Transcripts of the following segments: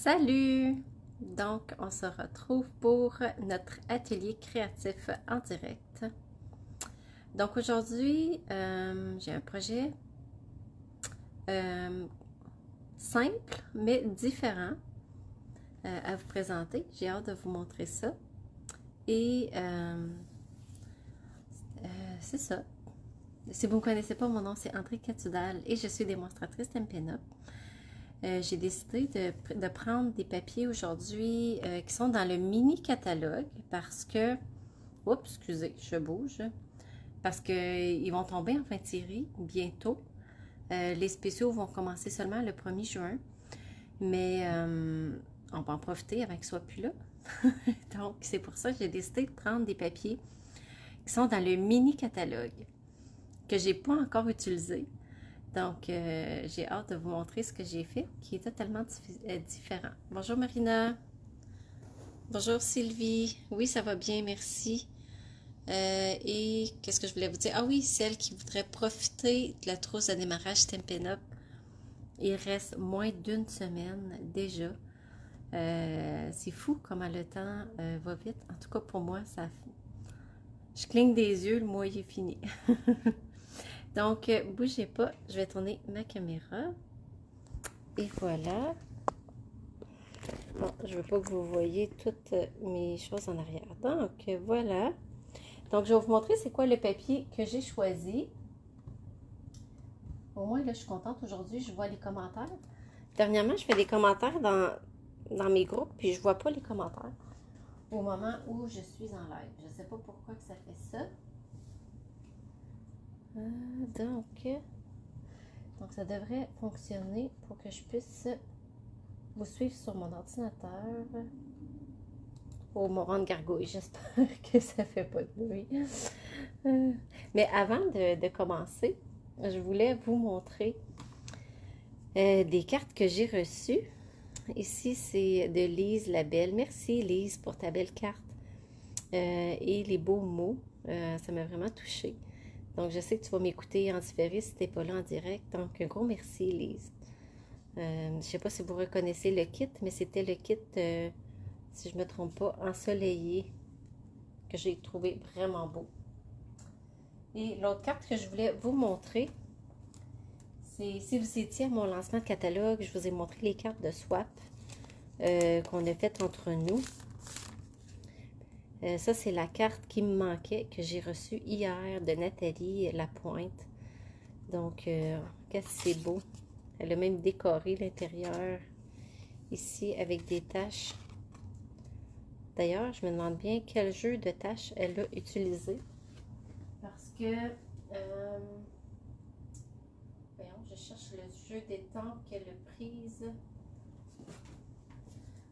Salut! Donc, on se retrouve pour notre atelier créatif en direct. Donc, aujourd'hui, j'ai un projet simple, mais différent à vous présenter. J'ai hâte de vous montrer ça. Et c'est ça. Si vous ne me connaissez pas, mon nom c'est André Catudal et je suis démonstratrice Stampin' Up. J'ai décidé de prendre des papiers aujourd'hui qui sont dans le mini catalogue parce que, oups, excusez, je bouge, parce qu'ils vont tomber en fin de série bientôt. Les spéciaux vont commencer seulement le 1er juin, mais on va en profiter avant qu'ils ne soient plus là. Donc, c'est pour ça que j'ai décidé de prendre des papiers qui sont dans le mini catalogue que j'ai pas encore utilisé. Donc, j'ai hâte de vous montrer ce que j'ai fait, qui est totalement différent. Bonjour Marina. Bonjour Sylvie. Oui, ça va bien, merci. Et qu'est-ce que je voulais vous dire? Ah oui, celle qui voudrait profiter de la trousse de démarrage Stampin' Up. Il reste moins d'une semaine déjà. C'est fou comment le temps va vite. En tout cas, pour moi, ça... Je cligne des yeux, le mois il est fini. Donc, bougez pas, je vais tourner ma caméra. Et voilà. Bon, je veux pas que vous voyez toutes mes choses en arrière. Donc, voilà. Donc, je vais vous montrer c'est quoi le papier que j'ai choisi. Au moins, là, je suis contente. Aujourd'hui, je vois les commentaires. Dernièrement, je fais des commentaires dans mes groupes, puis je vois pas les commentaires au moment où je suis en live. Je sais pas pourquoi que ça fait ça. Donc, ça devrait fonctionner pour que je puisse vous suivre sur mon ordinateur. Oh, mon rang de gargouille, j'espère que ça fait pas de bruit. Mais avant de commencer, je voulais vous montrer des cartes que j'ai reçues. Ici, c'est de Lise la Belle. Merci Lise pour ta belle carte et les beaux mots. Ça m'a vraiment touchée. Donc, je sais que tu vas m'écouter en différé si tu n'es pas là en direct. Donc, un gros merci Lise. Je ne sais pas si vous reconnaissez le kit, mais c'était le kit, si je ne me trompe pas, ensoleillé, que j'ai trouvé vraiment beau. Et l'autre carte que je voulais vous montrer, c'est si vous étiez à mon lancement de catalogue, je vous ai montré les cartes de swap qu'on a faites entre nous. Ça, c'est la carte qui me manquait, que j'ai reçue hier de Nathalie Lapointe. Donc, qu'est-ce que c'est beau. Elle a même décoré l'intérieur ici avec des taches. D'ailleurs, je me demande bien quel jeu de tâches elle a utilisé. Parce que, voyons, je cherche le jeu d'étampes qu'elle a prise.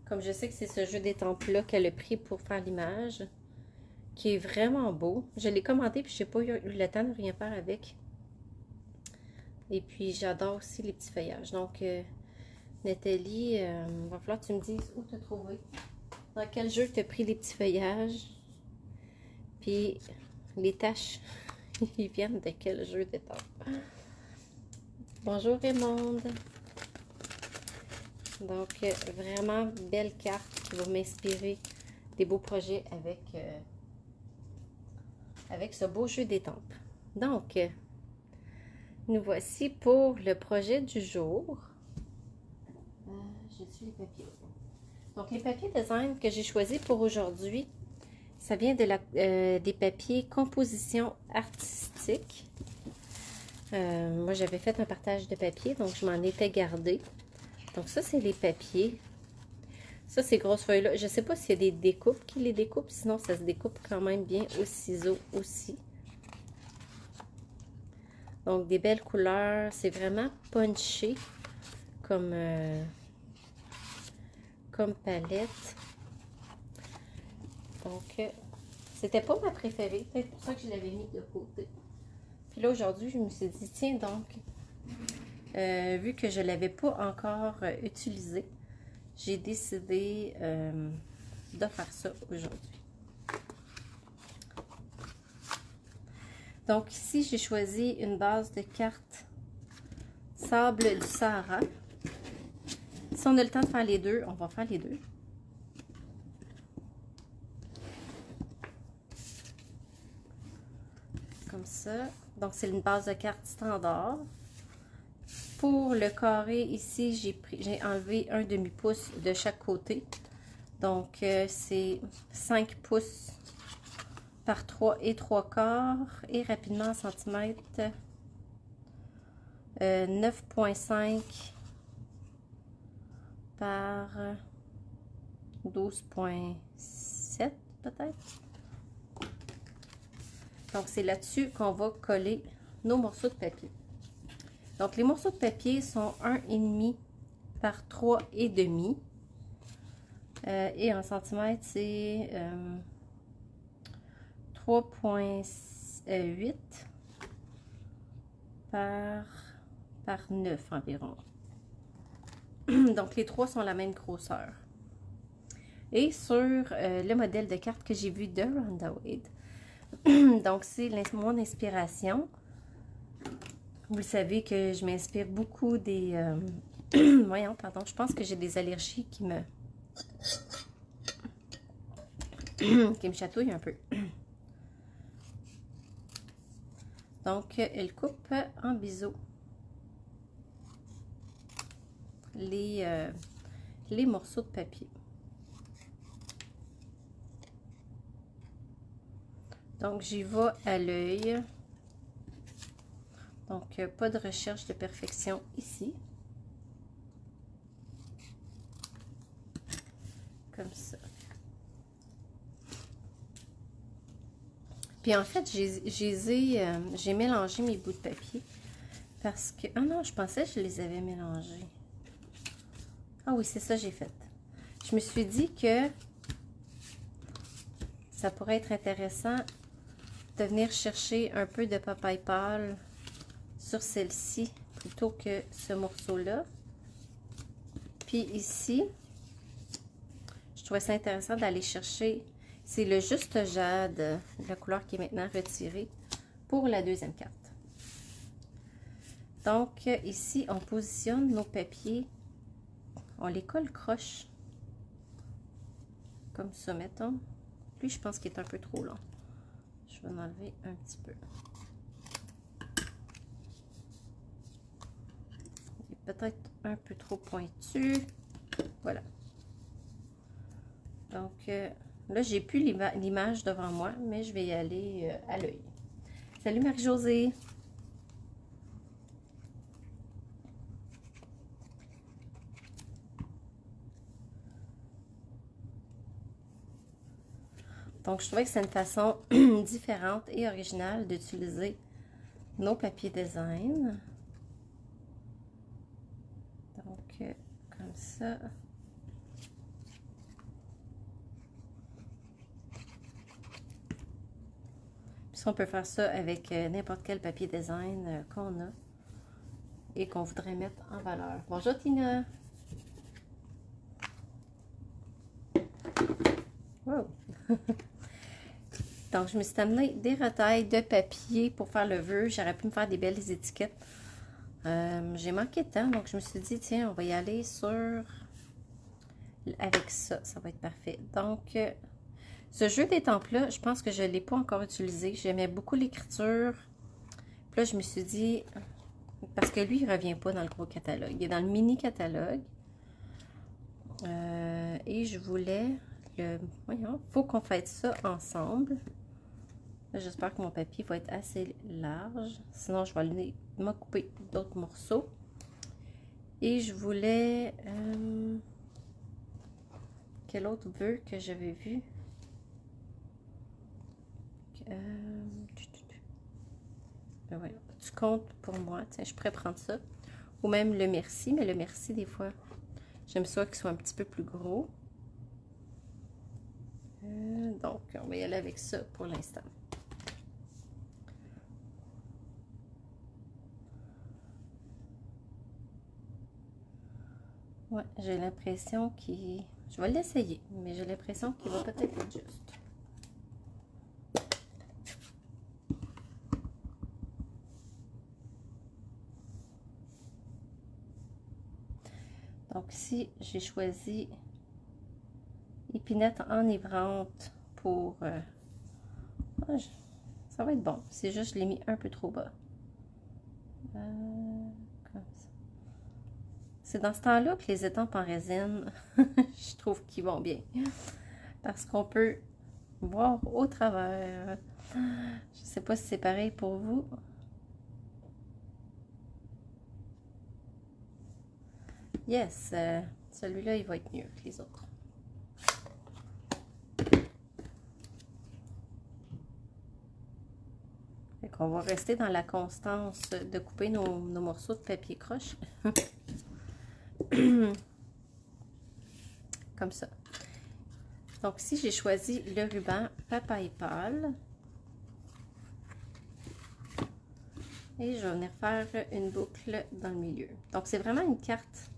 Comme je sais que c'est ce jeu d'étampes-là qu'elle a pris pour faire l'image, qui est vraiment beau. Je l'ai commandé, puis je n'ai pas eu le temps de rien faire avec. Et puis, j'adore aussi les petits feuillages. Donc, Nathalie, il va falloir que tu me dises où te trouver. Dans quel jeu tu as pris les petits feuillages? Puis, les taches, ils viennent de quel jeu d'étampes? Bonjour Raymonde. Donc, vraiment belle carte qui va m'inspirer des beaux projets avec ce beau jeu d'étampes. Donc, nous voici pour le projet du jour. J'ai-tu les papiers? Donc, les papiers design que j'ai choisis pour aujourd'hui, ça vient de des papiers composition artistique. Moi, j'avais fait un partage de papier, donc je m'en étais gardé. Donc, ça, c'est les papiers. Ça, ces grosses feuilles-là. Je ne sais pas s'il y a des découpes qui les découpent, sinon ça se découpe quand même bien au ciseau aussi. Donc, des belles couleurs. C'est vraiment punché comme palette. Donc, c'était pas ma préférée. Peut-être pour ça que je l'avais mis de côté. Puis là, aujourd'hui, je me suis dit, tiens donc, vu que je ne l'avais pas encore utilisé, j'ai décidé de faire ça aujourd'hui. Donc ici, j'ai choisi une base de cartes Sable du Sahara. Si on a le temps de faire les deux, on va faire les deux. Comme ça. Donc, c'est une base de carte standard. Pour le carré, ici, j'ai enlevé un demi-pouce de chaque côté. Donc, c'est 5 pouces par 3 et 3 quarts. Et rapidement, en centimètres, 9,5 par 12,7 peut-être. Donc, c'est là-dessus qu'on va coller nos morceaux de papier. Donc, les morceaux de papier sont 1,5 par 3,5. Et en centimètres, c'est 3,8 par 9 environ. Donc, les trois sont la même grosseur. Et sur le modèle de carte que j'ai vu de Rhonda Wade, donc c'est mon inspiration. Vous le savez que je m'inspire beaucoup des... voyons, pardon, je pense que j'ai des allergies qui me chatouillent un peu. Donc, elle coupe en biseau les morceaux de papier. Donc, j'y vais à l'œil. Donc, pas de recherche de perfection ici. Comme ça. Puis en fait, j'ai mélangé mes bouts de papier. Parce que... Ah non, je pensais que je les avais mélangés. Ah oui, c'est ça que j'ai fait. Je me suis dit que ça pourrait être intéressant de venir chercher un peu de papaye pâle sur celle-ci plutôt que ce morceau-là. Puis ici, je trouvais ça intéressant d'aller chercher, c'est le juste jade, la couleur qui est maintenant retirée, pour la deuxième carte. Donc ici, on positionne nos papiers, on les colle croche, comme ça, mettons. Lui, je pense qu'il est un peu trop long. Je vais en enlever un petit peu. Il est peut-être un peu trop pointu. Voilà. Donc, là, j'ai plus l'image devant moi, mais je vais y aller à l'œil. Salut Marie-Josée! Donc, je trouvais que c'est une façon différente et originale d'utiliser nos papiers design. Donc, comme ça. Puis, on peut faire ça avec n'importe quel papier design qu'on a et qu'on voudrait mettre en valeur. Bonjour Tina! Wow! Donc, je me suis amené des retailles de papier pour faire le vœu. J'aurais pu me faire des belles étiquettes. J'ai manqué de temps, donc je me suis dit, tiens, on va y aller avec ça. Ça va être parfait. Donc, ce jeu d'étampes-là, je pense que je ne l'ai pas encore utilisé. J'aimais beaucoup l'écriture. Puis là, je me suis dit, parce que lui, il ne revient pas dans le gros catalogue. Il est dans le mini catalogue. Et je voulais... Voyons, il faut qu'on fasse ça ensemble. J'espère que mon papier va être assez large. Sinon, je vais me couper d'autres morceaux. Et je voulais... quel autre vœu que j'avais vu? Ouais, tu comptes pour moi. Tiens, je pourrais prendre ça. Ou même le merci. Mais le merci, des fois, j'aime ça qu'il soit un petit peu plus gros. Donc, on va y aller avec ça pour l'instant. Ouais, j'ai l'impression qu'il... Je vais l'essayer, mais j'ai l'impression qu'il va peut-être être juste. Donc ici, j'ai choisi épinette enivrante pour... ça va être bon. C'est juste, je l'ai mis un peu trop bas. Comme ça. C'est dans ce temps-là que les étampes en résine, je trouve qu'ils vont bien. Parce qu'on peut voir au travers. Je sais pas si c'est pareil pour vous. Yes, celui-là, il va être mieux que les autres. Fait qu'on va rester dans la constance de couper nos morceaux de papier croche. Comme ça. Donc ici, j'ai choisi le ruban papaye pâle. Et je vais venir faire une boucle dans le milieu. Donc c'est vraiment une carte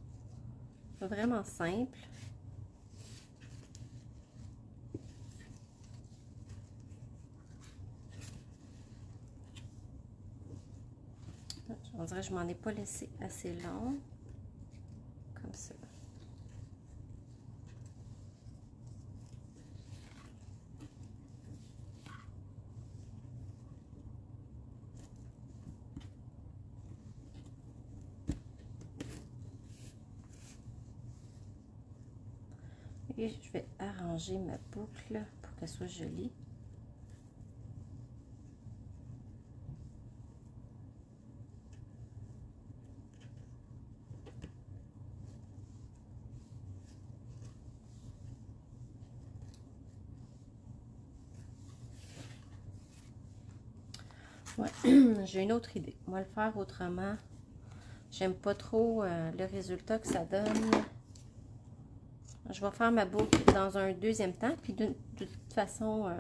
vraiment simple. On dirait que je m'en ai pas laissé assez long. Comme ça. Et je vais arranger ma boucle pour qu'elle soit jolie. Ouais, j'ai une autre idée. On va le faire autrement. J'aime pas trop le résultat que ça donne. Je vais faire ma boucle dans un deuxième temps. Puis de toute façon,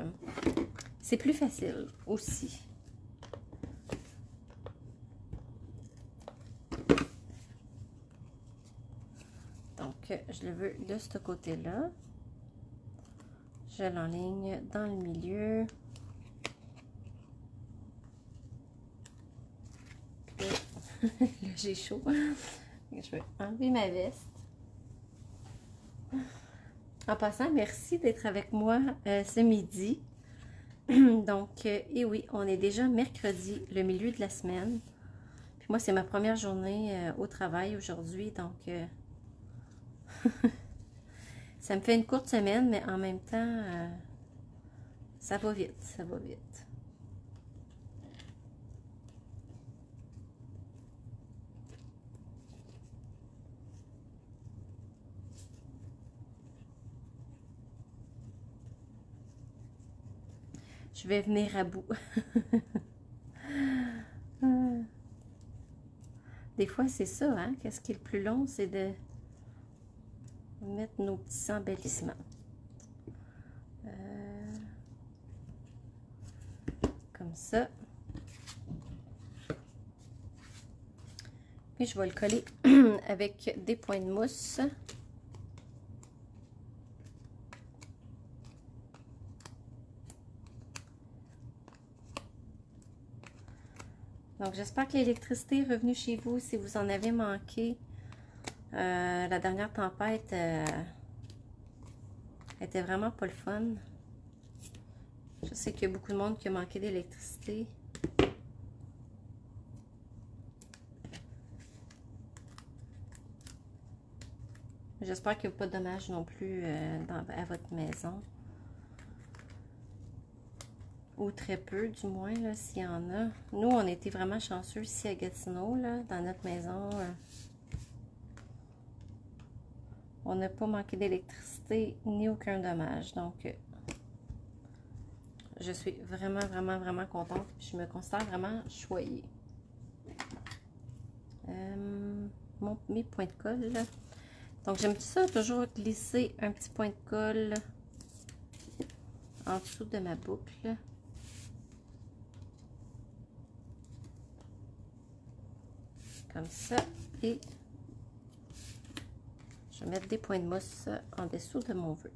c'est plus facile aussi. Donc, je le veux de ce côté-là. Je l'enligne dans le milieu. Là, j'ai chaud. Je vais enlever ma veste. En passant, merci d'être avec moi ce midi. Donc, et oui, on est déjà mercredi, le milieu de la semaine. Puis moi, c'est ma première journée au travail aujourd'hui. Donc, ça me fait une courte semaine, mais en même temps, ça va vite, ça va vite. Je vais venir à bout. Des fois, c'est ça, hein? Qu'est-ce qui est le plus long, c'est de mettre nos petits embellissements. Comme ça. Puis, je vais le coller avec des points de mousse. Donc, j'espère que l'électricité est revenue chez vous si vous en avez manqué. La dernière tempête était vraiment pas le fun. Je sais qu'il y a beaucoup de monde qui a manqué d'électricité. J'espère qu'il n'y a pas de dommages non plus à votre maison. Ou très peu, du moins, s'il y en a. Nous, on était vraiment chanceux ici à Gatineau, là, dans notre maison. On n'a pas manqué d'électricité ni aucun dommage. Donc, je suis vraiment, vraiment, vraiment contente. Je me considère vraiment choyée. Mes points de colle, là. Donc, j'aime ça, toujours glisser un petit point de colle en dessous de ma boucle. Comme ça. Et je vais mettre des points de mousse en dessous de mon vœu.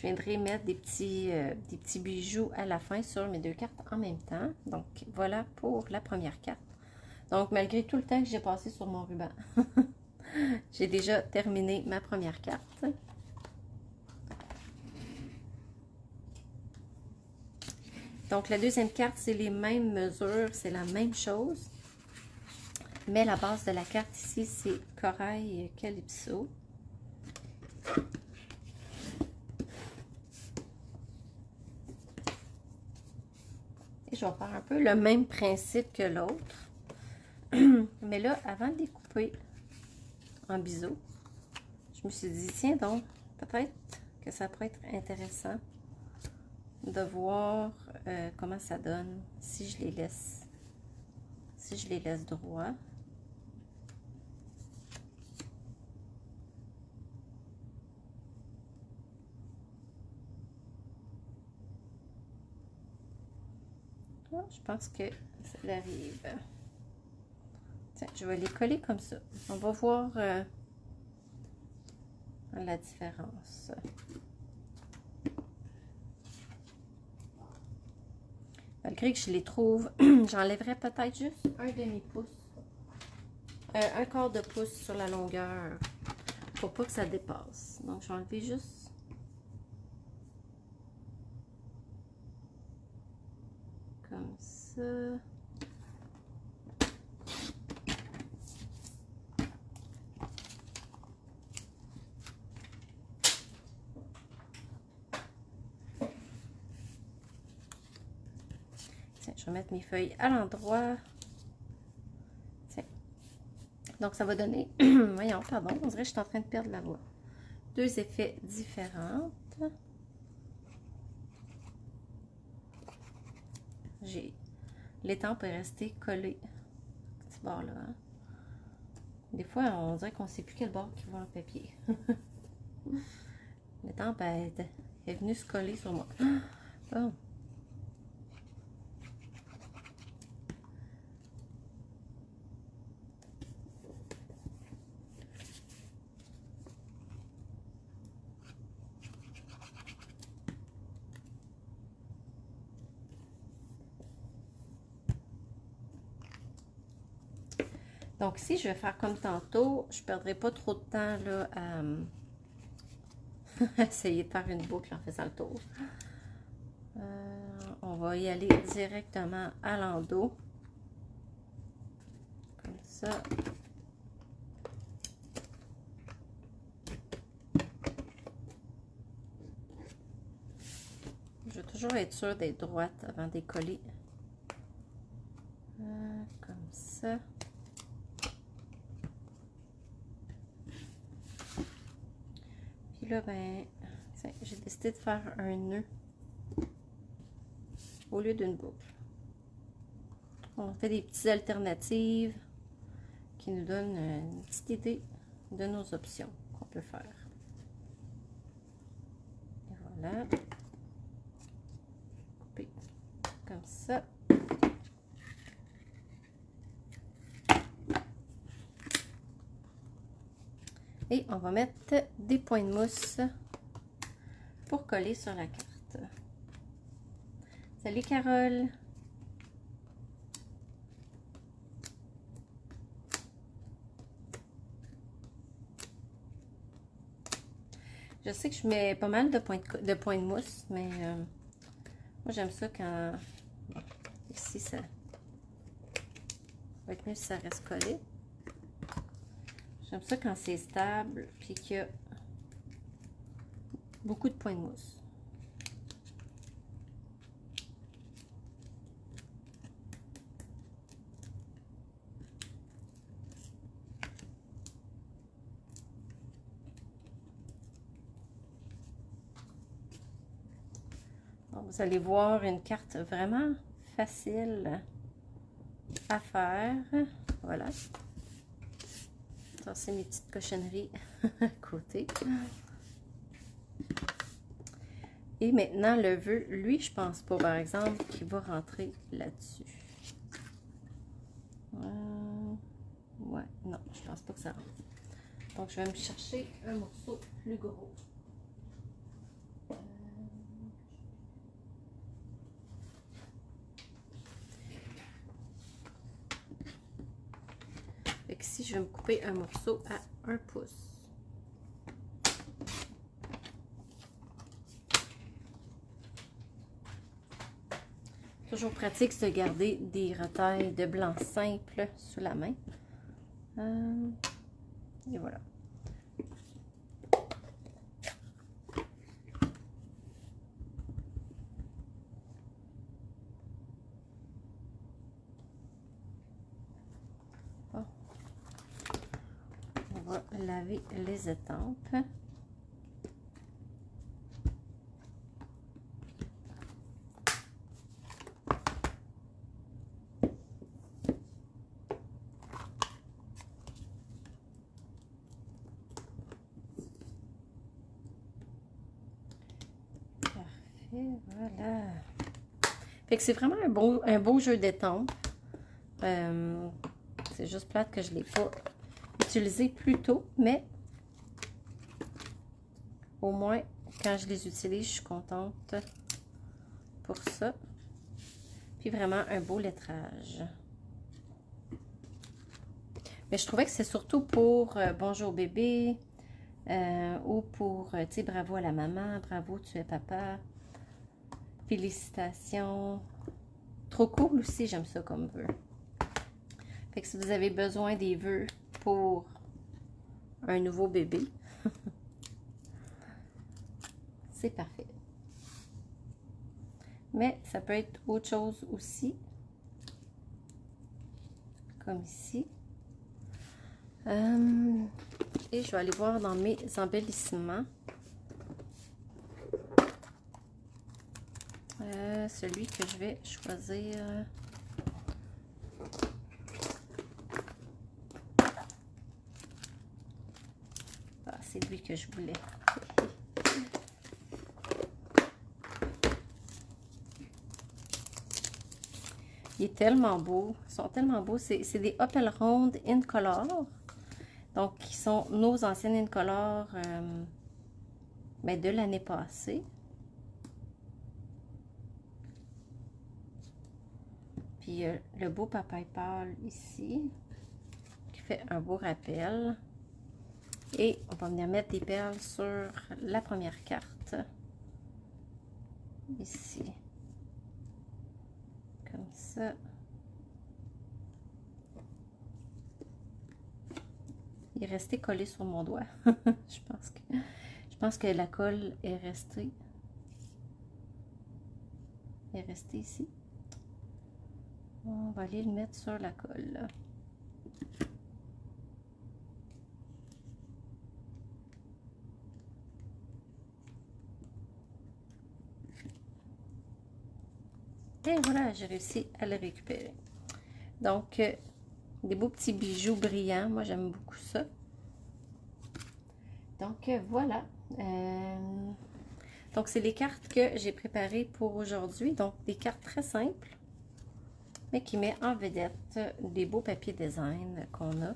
Je viendrai mettre des petits bijoux à la fin sur mes deux cartes en même temps. Donc, voilà pour la première carte. Donc, malgré tout le temps que j'ai passé sur mon ruban, j'ai déjà terminé ma première carte. Donc, la deuxième carte, c'est les mêmes mesures, c'est la même chose. Mais la base de la carte ici, c'est Corail Calypso. Et je vais faire un peu le même principe que l'autre. Mais là, avant de les couper en biseau, je me suis dit, tiens donc, peut-être que ça pourrait être intéressant de voir comment ça donne si je les laisse droits. Oh, je pense que ça arrive. Tiens, je vais les coller comme ça. On va voir la différence. Malgré que je les trouve, j'enlèverais peut-être juste un demi-pouce. Un quart de pouce sur la longueur. Pour pas que ça dépasse. Donc, je vais enlever juste comme ça. Tiens, je vais mettre mes feuilles à l'endroit. Tiens. Donc, ça va donner... Voyons, pardon, on dirait que je suis en train de perdre la voix. Deux effets différents. L'étampe est restée collée. Petit bord là. Hein? Des fois, on dirait qu'on ne sait plus quel bord qui va en papier. L'étampe est venue se coller sur moi. Bon. Donc, si je vais faire comme tantôt, je ne perdrai pas trop de temps là, à essayer de faire une boucle en faisant le tour. On va y aller directement à l'endos. Comme ça. Je vais toujours être sûre d'être droite avant de coller. Comme ça. Puis là, ben, j'ai décidé de faire un nœud au lieu d'une boucle. On fait des petites alternatives qui nous donnent une petite idée de nos options qu'on peut faire. Et voilà. Couper comme ça. Et on va mettre des points de mousse pour coller sur la carte. Salut Carole! Je sais que je mets pas mal de points de mousse, mais moi j'aime ça quand... Bon, ici, ça va être mieux si ça reste collé. J'aime ça quand c'est stable, puis qu'il y a beaucoup de points de mousse. Donc, vous allez voir une carte vraiment facile à faire. Voilà. Ça, c'est mes petites cochonneries à côté. Et maintenant, le vœu, lui, je pense pas, par exemple, qu'il va rentrer là-dessus. Ouais, non, je pense pas que ça rentre. Donc, je vais me chercher un morceau plus gros. qu'ici, je vais me couper un morceau à 1 pouce. Toujours pratique de garder des retailles de blanc simple sous la main. Et voilà. Bon. On va laver les étampes. Voilà. Fait que c'est vraiment un beau jeu d'étampes. C'est juste plate que je ne l'ai pas utilisé plus tôt, mais au moins, quand je les utilise, je suis contente pour ça. Puis vraiment un beau lettrage. Mais je trouvais que c'est surtout pour bonjour bébé ou pour, tu sais, bravo à la maman, bravo, tu es papa. Félicitations. Trop cool aussi, j'aime ça comme vœu. Fait que si vous avez besoin des vœux pour un nouveau bébé, c'est parfait. Mais ça peut être autre chose aussi. Comme ici. Et je vais aller voir dans mes embellissements. Celui que je vais choisir. Ah, c'est lui que je voulais. Il est tellement beau. Ils sont tellement beaux. C'est des Opel Ronde Incolor. Donc, qui sont nos anciennes Incolor de l'année passée. Puis, le beau papaye pâle ici, qui fait un beau rappel. Et on va venir mettre des perles sur la première carte. Ici. Comme ça. Il est resté collé sur mon doigt. je pense que la colle est restée. Elle est restée ici. On va aller le mettre sur la colle. Et voilà, j'ai réussi à le récupérer. Donc, des beaux petits bijoux brillants. Moi, j'aime beaucoup ça. Donc, voilà. Donc, c'est les cartes que j'ai préparées pour aujourd'hui. Donc, des cartes très simples, mais qui met en vedette des beaux papiers design qu'on a.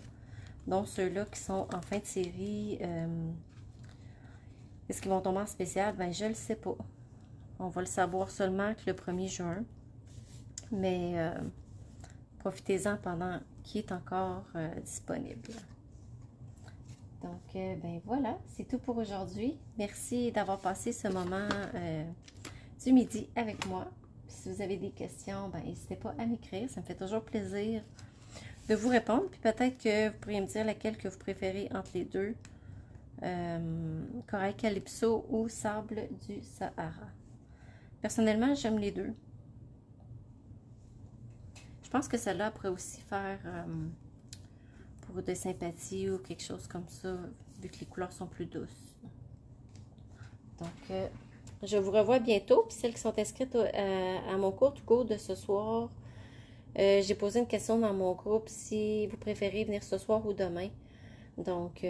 Donc, ceux-là qui sont en fin de série. Est-ce qu'ils vont tomber en spécial? Ben, je ne le sais pas. On va le savoir seulement que le 1er juin. Mais profitez-en pendant qu'il est encore disponible. Donc, ben voilà, c'est tout pour aujourd'hui. Merci d'avoir passé ce moment du midi avec moi. Puis si vous avez des questions, ben n'hésitez pas à m'écrire. Ça me fait toujours plaisir de vous répondre. Puis peut-être que vous pourriez me dire laquelle que vous préférez entre les deux. Corail Calypso ou Sable du Sahara. Personnellement, j'aime les deux. Je pense que celle-là pourrait aussi faire pour de sympathie ou quelque chose comme ça, vu que les couleurs sont plus douces. Donc, je vous revois bientôt. Puis celles qui sont inscrites à mon cours Go de ce soir, j'ai posé une question dans mon groupe si vous préférez venir ce soir ou demain. Donc,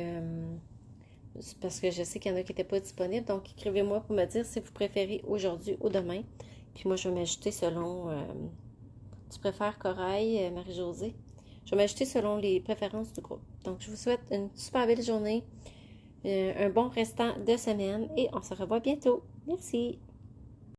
parce que je sais qu'il y en a qui n'étaient pas disponibles. Donc, écrivez-moi pour me dire si vous préférez aujourd'hui ou demain. Puis moi, je vais m'ajouter selon... tu préfères Corail, Marie-Josée? Je vais m'ajouter selon les préférences du groupe. Donc, je vous souhaite une super belle journée, un bon restant de semaine et on se revoit bientôt. Merci!